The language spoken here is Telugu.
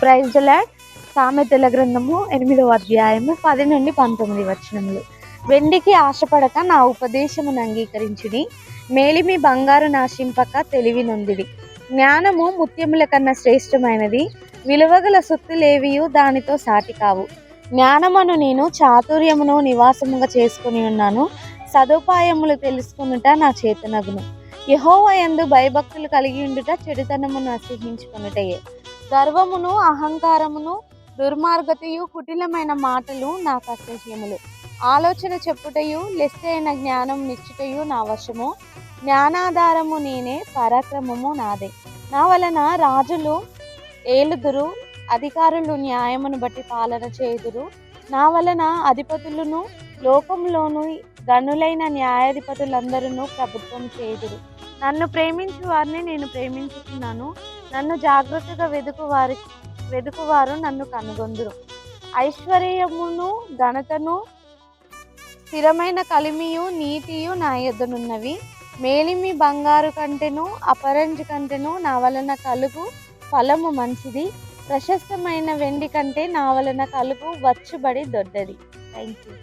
Praise the lord. సామెతల గ్రంథము 8వ అధ్యాయము 10 నుండి 19 వచనములు. వెండికి ఆశపడక నా ఉపదేశమును అంగీకరించుడి, మేలిమి బంగారు నాశింపక తెలివి నొందిడి. జ్ఞానము ముత్యముల కన్నా శ్రేష్టమైనది, విలువగల సొత్తులేవియు దానితో సాటి కావు. జ్ఞానమును నేను చాతుర్యమును నివాసముగా చేసుకుని ఉన్నాను, సదుపాయములు తెలుసుకొనుట నా చేతనగును. యెహోవా యందు భయభక్తులు కలిగి ఉండుట చెడుతనమును అసహ్యించుకొనుటయే. గర్వమును అహంకారమును దుర్మార్గతయు కుటిలమైన మాటలు నాకు అసహ్యములు. ఆలోచన చెప్పుటయు లెస్సైన జ్ఞానం నిచ్చుటయు నా వశము. జ్ఞానాధారము నేనే, పరాక్రమము నాదే. నా వలన రాజులు ఏలుదురు, అధికారులు న్యాయమును బట్టి పాలన చేయుదురు. నా వలన అధిపతులను లోకంలోను గనులైన న్యాయాధిపతులందరూ ప్రభుత్వం చేయుదురు. నన్ను ప్రేమించు వారిని నేను ప్రేమించుతున్నాను, నన్ను జాగ్రత్తగా వెదుకువారు నన్ను కనుగొందురు. ఐశ్వర్యమును ఘనతను స్థిరమైన కలిమియు నీతియు నా యొద్దనున్నవి. మేలిమి బంగారు కంటెను అపరంజి కంటెను నా వలన కలుగు ఫలము మంచిది. ప్రశస్తమైన వెండి కంటే నా వలన కలుగు వచ్చుబడి దొడ్డది. Thank you.